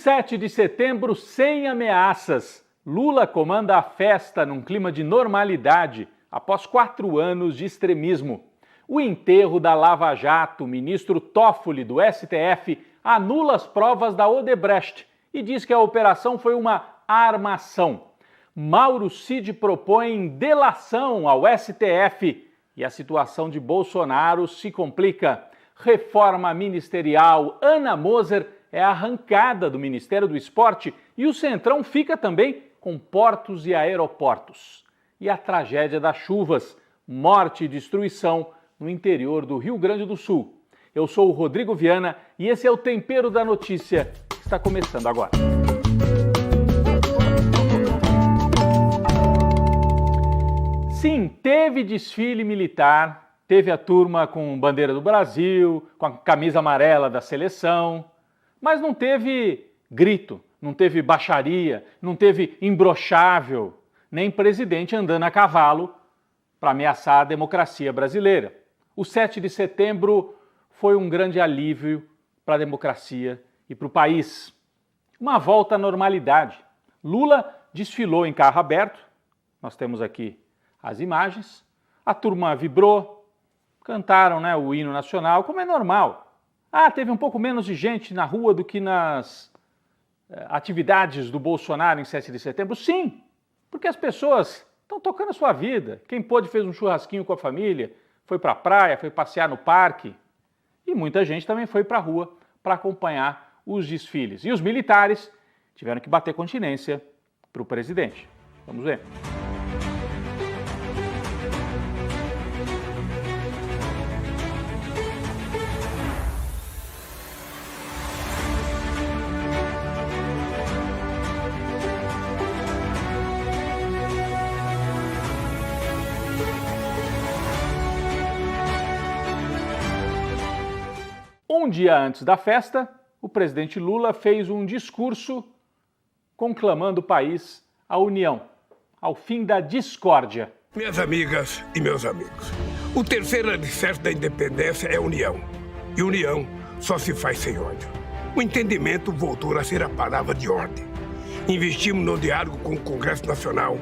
7 de setembro sem ameaças. Lula comanda a festa num clima de normalidade após 4 anos de extremismo. O enterro da Lava Jato, ministro Toffoli do STF, anula as provas da Odebrecht e diz que a operação foi uma armação. Mauro Cid propõe delação ao STF e a situação de Bolsonaro se complica. Reforma ministerial, Ana Moser é arrancada do Ministério do Esporte e o Centrão fica também com portos e aeroportos. E a tragédia das chuvas, morte e destruição no interior do Rio Grande do Sul. Eu sou o Rodrigo Viana e esse é o Tempero da Notícia, que está começando agora. Sim, teve desfile militar, teve a turma com bandeira do Brasil, com a camisa amarela da seleção, mas não teve grito, não teve baixaria, não teve imbrochável, nem presidente andando a cavalo para ameaçar a democracia brasileira. O 7 de setembro foi um grande alívio para a democracia e para o país. Uma volta à normalidade. Lula desfilou em carro aberto, nós temos aqui as imagens, a turma vibrou, cantaram, o hino nacional, como é normal. Teve um pouco menos de gente na rua do que nas atividades do Bolsonaro em 7 de setembro? Sim, porque as pessoas estão tocando a sua vida. Quem pôde fez um churrasquinho com a família, foi para a praia, foi passear no parque. E muita gente também foi para a rua para acompanhar os desfiles. E os militares tiveram que bater continência para o presidente. Vamos ver. Um dia antes da festa, o presidente Lula fez um discurso conclamando o país à união, ao fim da discórdia. Minhas amigas e meus amigos, o terceiro alicerce da independência é a união. E união só se faz sem ódio. O entendimento voltou a ser a palavra de ordem. Investimos no diálogo com o Congresso Nacional,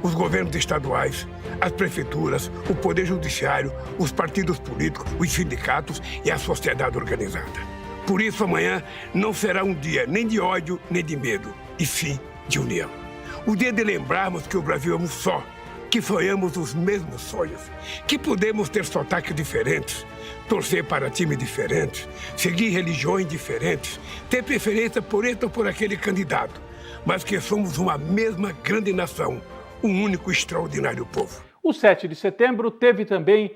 os governos estaduais, as prefeituras, o Poder Judiciário, os partidos políticos, os sindicatos e a sociedade organizada. Por isso, amanhã não será um dia nem de ódio, nem de medo, e sim de união. O dia de lembrarmos que o Brasil é um só, que sonhamos os mesmos sonhos, que podemos ter sotaques diferentes, torcer para times diferentes, seguir religiões diferentes, ter preferência por este ou por aquele candidato, mas que somos uma mesma grande nação, um único extraordinário povo. O 7 de setembro teve também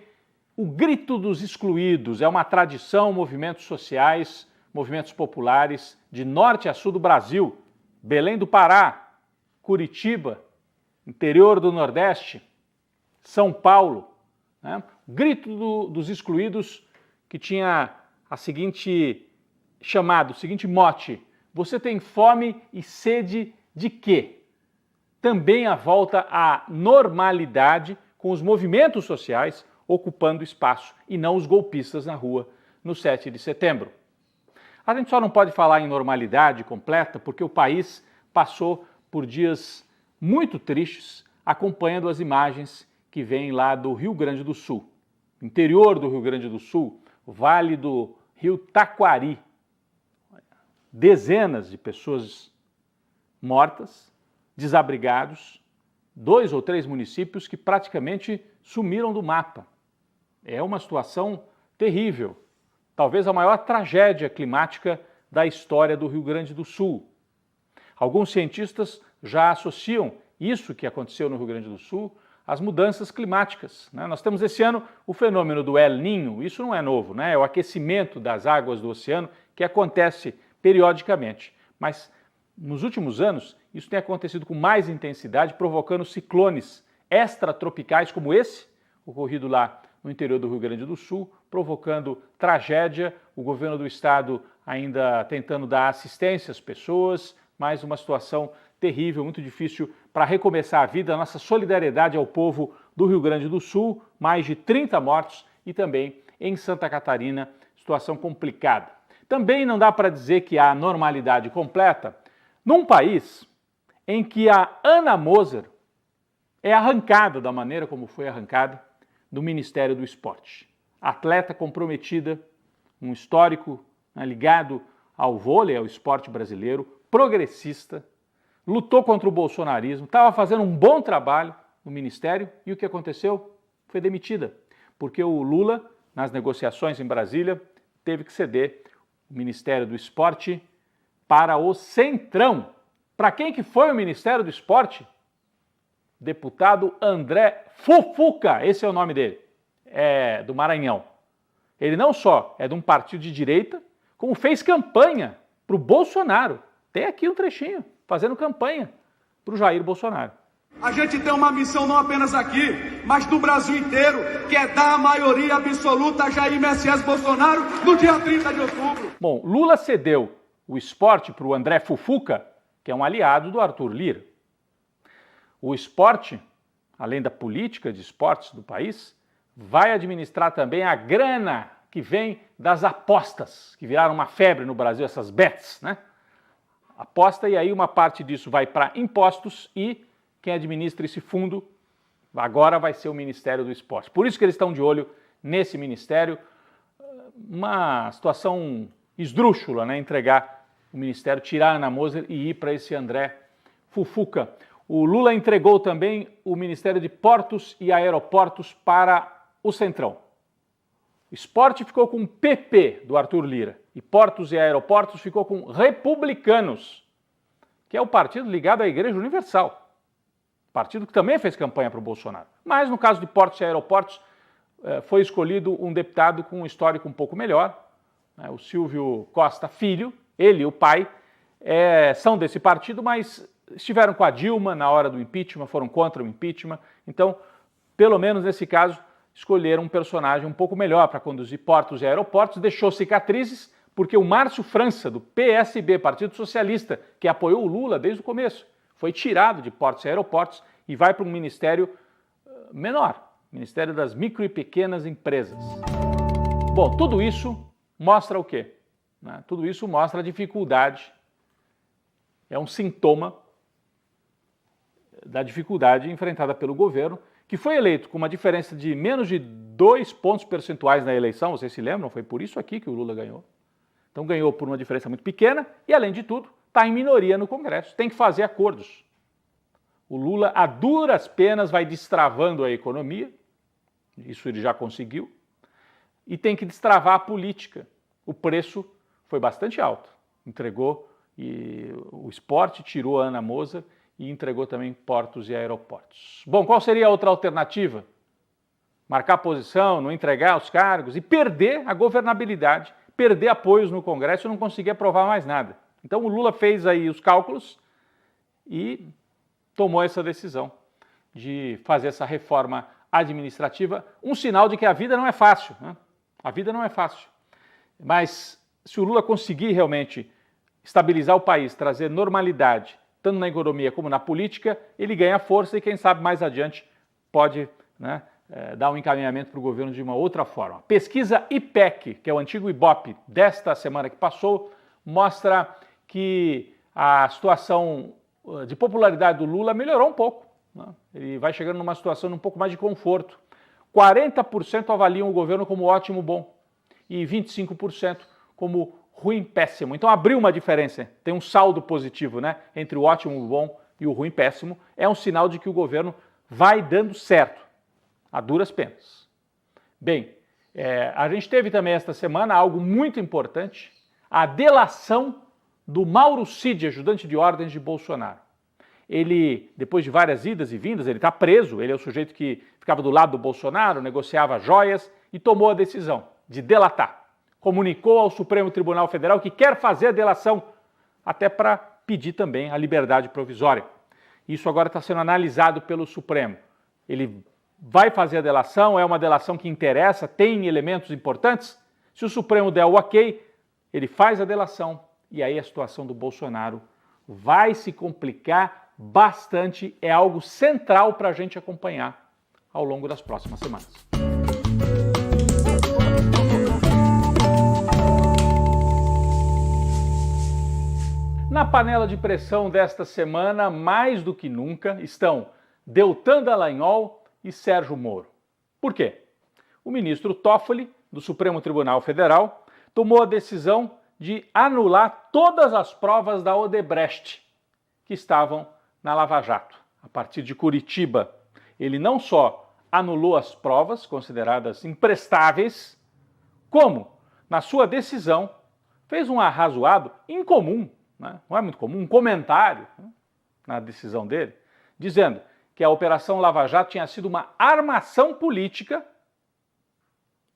o Grito dos Excluídos. É uma tradição, movimentos sociais, movimentos populares de norte a sul do Brasil. Belém do Pará, Curitiba, interior do Nordeste, São Paulo. Grito dos Excluídos que tinha o seguinte mote: você tem fome e sede de quê? Também a volta à normalidade com os movimentos sociais ocupando espaço e não os golpistas na rua no 7 de setembro. A gente só não pode falar em normalidade completa porque o país passou por dias muito tristes acompanhando as imagens que vêm lá do Rio Grande do Sul. Interior do Rio Grande do Sul, Vale do Rio Taquari. Dezenas de pessoas mortas, desabrigados, 2 ou 3 municípios que praticamente sumiram do mapa. É uma situação terrível, talvez a maior tragédia climática da história do Rio Grande do Sul. Alguns cientistas já associam isso que aconteceu no Rio Grande do Sul às mudanças climáticas. Nós temos esse ano o fenômeno do El Niño, isso não é novo, é o aquecimento das águas do oceano que acontece periodicamente, mas nos últimos anos, isso tem acontecido com mais intensidade, provocando ciclones extratropicais como esse, ocorrido lá no interior do Rio Grande do Sul, provocando tragédia, o governo do estado ainda tentando dar assistência às pessoas, mas uma situação terrível, muito difícil para recomeçar a vida. Nossa solidariedade ao povo do Rio Grande do Sul, mais de 30 mortos, e também em Santa Catarina, situação complicada. Também não dá para dizer que há normalidade completa num país em que a Ana Moser é arrancada da maneira como foi arrancada do Ministério do Esporte. Atleta comprometida, um histórico, né, ligado ao vôlei, ao esporte brasileiro, progressista, lutou contra o bolsonarismo, estava fazendo um bom trabalho no Ministério e o que aconteceu? Foi demitida, porque o Lula, nas negociações em Brasília, teve que ceder o Ministério do Esporte para o Centrão. Para quem que foi o Ministério do Esporte? Deputado André Fufuca, esse é o nome dele, é do Maranhão. Ele não só é de um partido de direita, como fez campanha para o Bolsonaro. Tem aqui um trechinho, fazendo campanha para o Jair Bolsonaro. A gente tem uma missão não apenas aqui, mas no Brasil inteiro, que é dar a maioria absoluta a Jair Messias Bolsonaro no dia 30 de outubro. Bom, Lula cedeu o esporte para o André Fufuca, que é um aliado do Arthur Lira. O esporte, além da política de esportes do país, vai administrar também a grana que vem das apostas, que viraram uma febre no Brasil, essas bets, né? Aposta, e aí uma parte disso vai para impostos e quem administra esse fundo agora vai ser o Ministério do Esporte. Por isso que eles estão de olho nesse ministério. Uma situação esdrúxula, né? Entregar o ministério, tirar a Ana Moser e ir para esse André Fufuca. O Lula entregou também o Ministério de Portos e Aeroportos para o Centrão. O esporte ficou com o PP do Arthur Lira e Portos e Aeroportos ficou com Republicanos, que é o partido ligado à Igreja Universal. Partido que também fez campanha para o Bolsonaro. Mas no caso de Portos e Aeroportos, foi escolhido um deputado com um histórico um pouco melhor, né, o Silvio Costa Filho, ele e o pai, são desse partido, mas estiveram com a Dilma na hora do impeachment, foram contra o impeachment, então, pelo menos nesse caso, escolheram um personagem um pouco melhor para conduzir Portos e Aeroportos, deixou cicatrizes, porque o Márcio França, do PSB, Partido Socialista, que apoiou o Lula desde o começo, foi tirado de Portos e Aeroportos e vai para um ministério menor, Ministério das Micro e Pequenas Empresas. Bom, tudo isso mostra o quê? Tudo isso mostra a dificuldade, é um sintoma da dificuldade enfrentada pelo governo, que foi eleito com uma diferença de menos de 2 pontos percentuais na eleição, vocês se lembram? Foi por isso aqui que o Lula ganhou. Então ganhou por uma diferença muito pequena e, além de tudo, está em minoria no Congresso, tem que fazer acordos. O Lula, a duras penas, vai destravando a economia, isso ele já conseguiu, e tem que destravar a política. O preço foi bastante alto, entregou e o esporte, tirou a Ana Moser e entregou também Portos e Aeroportos. Bom, qual seria a outra alternativa? Marcar posição, não entregar os cargos e perder a governabilidade, perder apoios no Congresso e não conseguir aprovar mais nada. Então o Lula fez aí os cálculos e tomou essa decisão de fazer essa reforma administrativa, um sinal de que a vida não é fácil, né? A vida não é fácil. Mas se o Lula conseguir realmente estabilizar o país, trazer normalidade, tanto na economia como na política, ele ganha força e quem sabe mais adiante pode, né, dar um encaminhamento para o governo de uma outra forma. Pesquisa IPEC, que é o antigo IBOP desta semana que passou, mostra que a situação de popularidade do Lula melhorou um pouco, né? Ele vai chegando numa situação de um pouco mais de conforto. 40% avaliam o governo como ótimo, bom, e 25% como ruim, péssimo. Então abriu uma diferença, tem um saldo positivo, né, entre o ótimo, bom e o ruim, péssimo. É um sinal de que o governo vai dando certo, a duras penas. Bem, a gente teve também esta semana algo muito importante, a delação do Mauro Cid, ajudante de ordens de Bolsonaro. Ele, depois de várias idas e vindas, ele está preso, ele é o sujeito que ficava do lado do Bolsonaro, negociava joias e tomou a decisão de delatar. Comunicou ao Supremo Tribunal Federal que quer fazer a delação, até para pedir também a liberdade provisória. Isso agora está sendo analisado pelo Supremo. Ele vai fazer a delação, é uma delação que interessa, tem elementos importantes. Se o Supremo der o ok, ele faz a delação e aí a situação do Bolsonaro vai se complicar bastante, é algo central para a gente acompanhar ao longo das próximas semanas. Na panela de pressão desta semana, mais do que nunca, estão Deltan Dallagnol e Sérgio Moro. Por quê? O ministro Toffoli, do Supremo Tribunal Federal, tomou a decisão de anular todas as provas da Odebrecht que estavam na Lava Jato, a partir de Curitiba. Ele não só anulou as provas consideradas imprestáveis, como, na sua decisão, fez um arrazoado incomum, né? Não é muito comum, um comentário, né, na decisão dele, dizendo que a Operação Lava Jato tinha sido uma armação política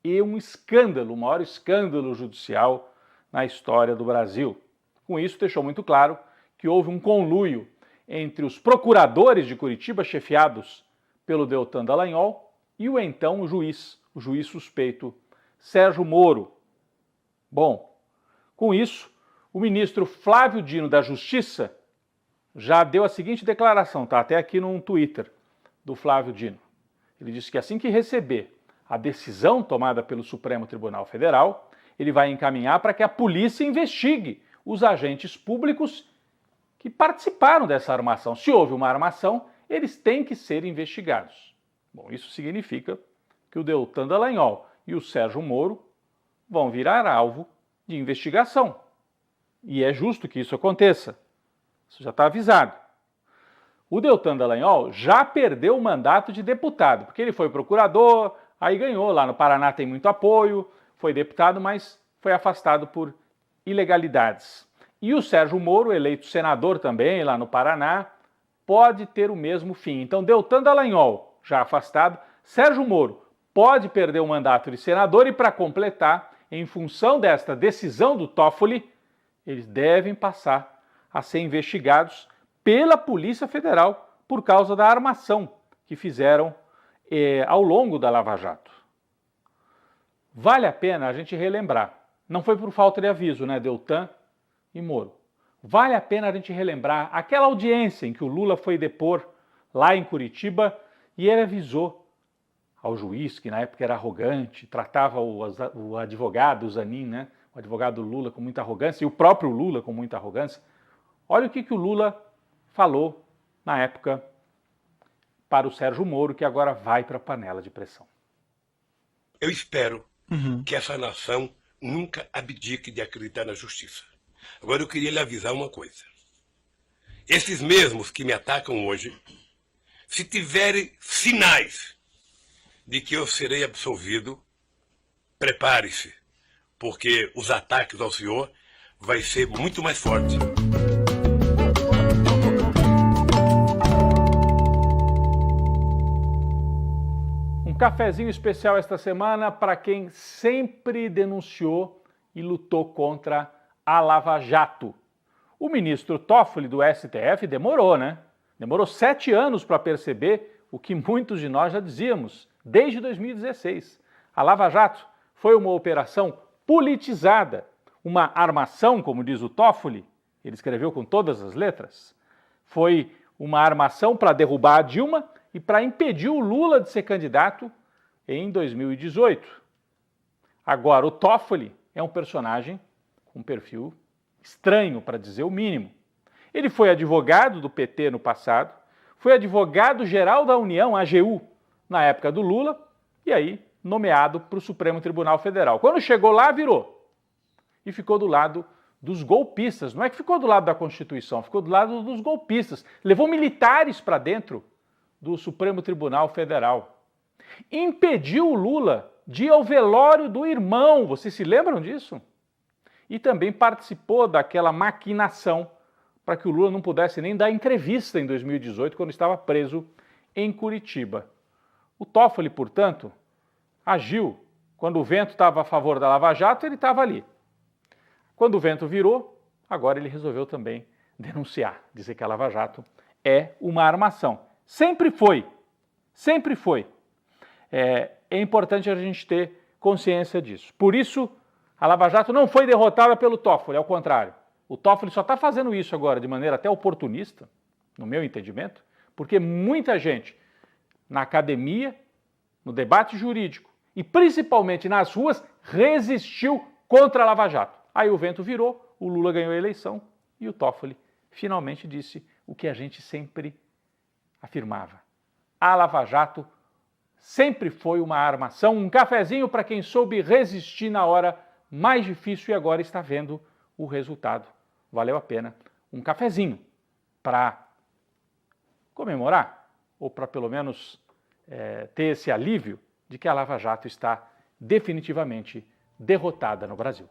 e um escândalo, o maior escândalo judicial na história do Brasil. Com isso, deixou muito claro que houve um conluio entre os procuradores de Curitiba, chefiados pelo Deltan Dallagnol, e o então juiz suspeito Sérgio Moro. Bom, com isso, o ministro Flávio Dino da Justiça já deu a seguinte declaração, está até aqui no Twitter do Flávio Dino. Ele disse que assim que receber a decisão tomada pelo Supremo Tribunal Federal, ele vai encaminhar para que a polícia investigue os agentes públicos que participaram dessa armação. Se houve uma armação, eles têm que ser investigados. Bom, isso significa que o Deltan Dallagnol e o Sérgio Moro vão virar alvo de investigação. E é justo que isso aconteça. Isso já está avisado. O Deltan Dallagnol já perdeu o mandato de deputado, porque ele foi procurador, aí ganhou, lá no Paraná tem muito apoio, foi deputado, mas foi afastado por ilegalidades. E o Sérgio Moro, eleito senador também, lá no Paraná, pode ter o mesmo fim. Então, Deltan Dallagnol, já afastado, Sérgio Moro pode perder o mandato de senador e, para completar, em função desta decisão do Toffoli, eles devem passar a ser investigados pela Polícia Federal por causa da armação que fizeram ao longo da Lava Jato. Vale a pena a gente relembrar. Não foi por falta de aviso, né, Deltan e Moro. Vale a pena a gente relembrar aquela audiência em que o Lula foi depor lá em Curitiba e ele avisou ao juiz, que na época era arrogante, tratava o advogado, o Zanin, né, o advogado Lula com muita arrogância, e o próprio Lula com muita arrogância. Olha o que o Lula falou na época para o Sérgio Moro, que agora vai para a panela de pressão. Eu espero que essa nação nunca abdique de acreditar na justiça. Agora eu queria lhe avisar uma coisa. Esses mesmos que me atacam hoje, se tiverem sinais de que eu serei absolvido, prepare-se, porque os ataques ao senhor vai ser muito mais forte. Um cafezinho especial esta semana para quem sempre denunciou e lutou contra a Lava Jato. O ministro Toffoli do STF demorou, né? Demorou 7 anos para perceber o que muitos de nós já dizíamos, desde 2016. A Lava Jato foi uma operação politizada, uma armação, como diz o Toffoli, ele escreveu com todas as letras. Foi uma armação para derrubar a Dilma e para impedir o Lula de ser candidato em 2018. Agora, o Toffoli é um personagem com um perfil estranho, para dizer o mínimo. Ele foi advogado do PT no passado, foi advogado-geral da União, AGU, na época do Lula, e aí nomeado para o Supremo Tribunal Federal. Quando chegou lá, virou. E ficou do lado dos golpistas. Não é que ficou do lado da Constituição, ficou do lado dos golpistas. Levou militares para dentro do Supremo Tribunal Federal. Impediu o Lula de ir ao velório do irmão. Vocês se lembram disso? E também participou daquela maquinação para que o Lula não pudesse nem dar entrevista em 2018, quando estava preso em Curitiba. O Toffoli, portanto, agiu. Quando o vento estava a favor da Lava Jato, ele estava ali. Quando o vento virou, agora ele resolveu também denunciar, dizer que a Lava Jato é uma armação. Sempre foi. Sempre foi. É importante a gente ter consciência disso. Por isso, a Lava Jato não foi derrotada pelo Toffoli, ao contrário. O Toffoli só está fazendo isso agora de maneira até oportunista, no meu entendimento, porque muita gente na academia, no debate jurídico e principalmente nas ruas resistiu contra a Lava Jato. Aí o vento virou, o Lula ganhou a eleição E o Toffoli finalmente disse o que a gente sempre afirmava. A Lava Jato sempre foi uma armação, um cafezinho para quem soube resistir na hora mais difícil e agora está vendo o resultado. Valeu a pena um cafezinho para comemorar ou para pelo menos ter esse alívio de que a Lava Jato está definitivamente derrotada no Brasil.